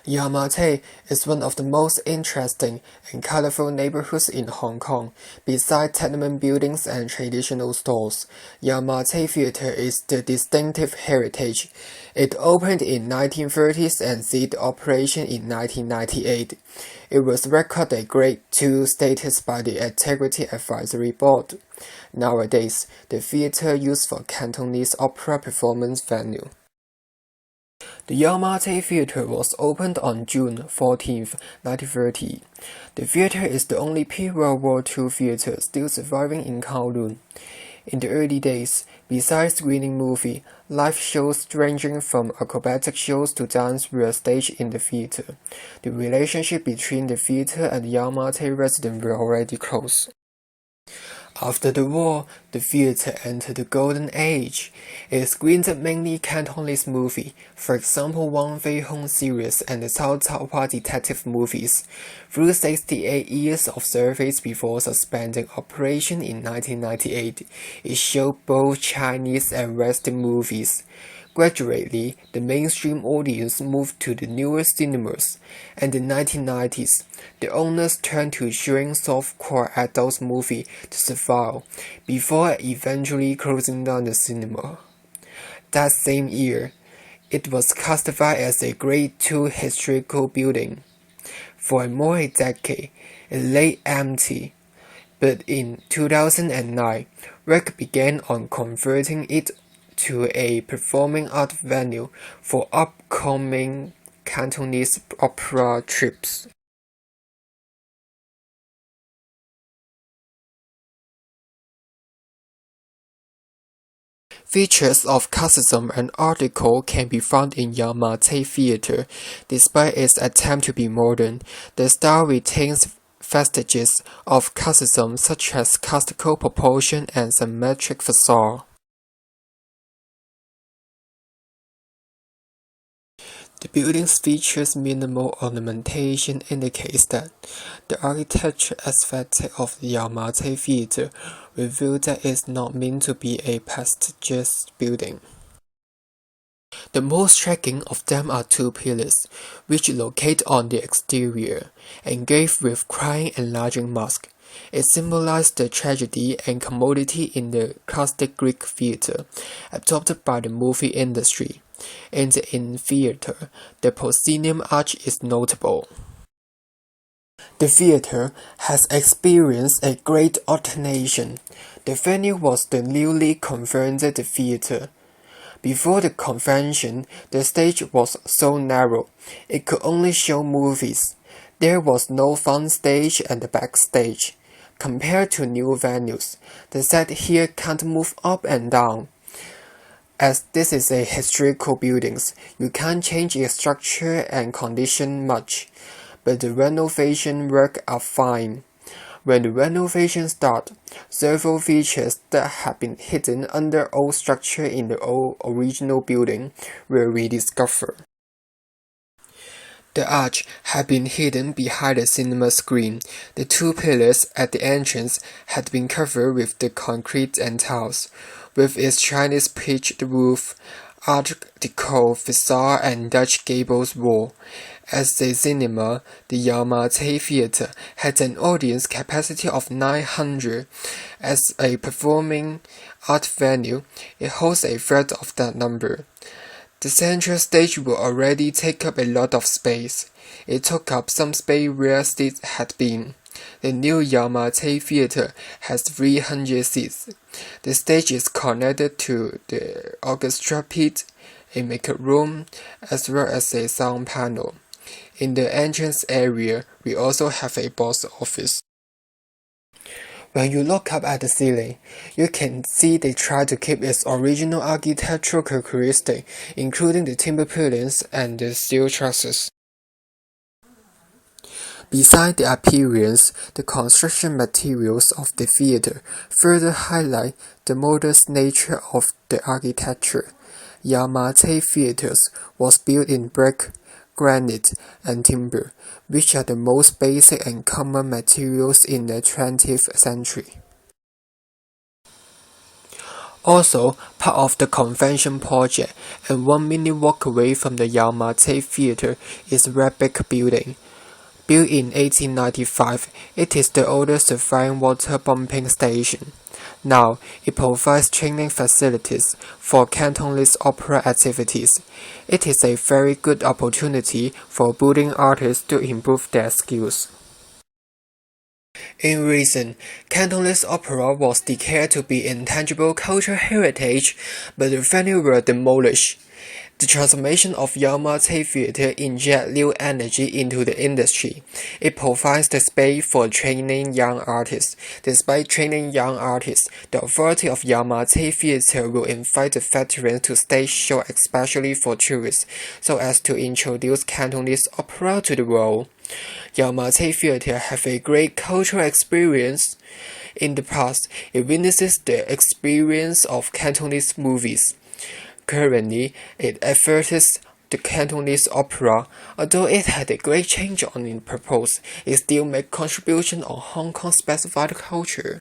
Yau Ma Tei is one of the most interesting and colorful neighborhoods in Hong Kong. Besides tenement buildings and traditional stores, Yau Ma Tei Theatre is the distinctive heritage. It opened in 1930s and ceased operation in 1998. It was recorded Grade II status by the Integrity Advisory Board. Nowadays, the theatre used for Cantonese opera performance venue. The Yau Ma Tei Theatre was opened on June 14, 1930. The theatre is the only pre-World War II theatre still surviving in Kowloon. In the early days, besides screening movie, live shows ranging from acrobatic shows to dance were staged in the theatre. The relationship between the theatre and the Yau Ma Tei residents were already close. After the war, the theatre entered the golden age. It screened mainly Cantonese movies, for example Wang Fei Hong series and the Cao Cao Pa detective movies. Through 68 years of service before suspending operation in 1998, it showed both Chinese and Western movies. Gradually, the mainstream audience moved to the newer cinemas, and in the 1990s, the owners turned to showing soft-core adult movies to survive, before eventually closing down the cinema. That same year, it was classified as a Grade II historical building. For more a decade, it lay empty, but in 2009, work began on converting it to a performing art venue for upcoming Cantonese opera trips. Features of classicism and Art Deco can be found in Yau Ma Tei Theatre. Despite its attempt to be modern, the style retains vestiges of classicism such as classical proportion and symmetric facade. The building's features minimal ornamentation indicates that the architecture aesthetic of the Yau Ma Tei Theatre reveals that it is not meant to be a prestigious building. The most striking of them are two pillars, which locate on the exterior, engraved with crying enlarging mask. It symbolized the tragedy and commodity in the classic Greek theatre, adopted by the movie industry. In the theatre, the proscenium arch is notable. The theatre has experienced a great alternation. The venue was the newly converted theatre. Before the convention, the stage was so narrow, it could only show movies. There was no front stage and backstage. Compared to new venues, the set here can't move up and down. As this is a historical building, you can't change its structure and condition much, but the renovation work are fine. When the renovation started, several features that had been hidden under old structure in the old original building were rediscovered. The arch had been hidden behind the cinema screen. The two pillars at the entrance had been covered with the concrete and tiles. With its Chinese pitched roof, Art Deco facade and Dutch gables wall. As a cinema, the Yau Ma Tei Theatre had an audience capacity of 900. As a performing art venue, it holds a third of that number. The central stage will already take up a lot of space. It took up some space where seats had been. The new Yau Ma Tei Theatre has 300 seats. The stage is connected to the orchestra pit, a makeup room, as well as a sound panel. In the entrance area, we also have a box office. When you look up at the ceiling, you can see they try to keep its original architectural characteristics, including the timber pillars and the steel trusses. Besides the appearance, the construction materials of the theatre further highlight the modest nature of the architecture. Yau Ma Tei Theatres was built in brick, granite, and timber, which are the most basic and common materials in the 20th century. Also, part of the convention project and 1 minute walk away from the Yau Ma Tei Theatre is Red Brick Building. Built in 1895, it is the oldest surviving water pumping station. Now, it provides training facilities for Cantonese opera activities. It is a very good opportunity for budding artists to improve their skills. In reason, Cantonese opera was declared to be intangible cultural heritage, but the venue were demolished. The transformation of Yau Ma Tei Theatre injects new energy into the industry. It provides the space for training young artists. Despite training young artists, the authority of Yau Ma Tei Theatre will invite the veterans to stage shows especially for tourists, so as to introduce Cantonese opera to the world. Yau Ma Tei Theatre have a great cultural experience. In the past, it witnesses the experience of Cantonese movies. Currently, it advertises the Cantonese opera. Although it had a great change on its purpose, it still makes contribution on Hong Kong specified culture.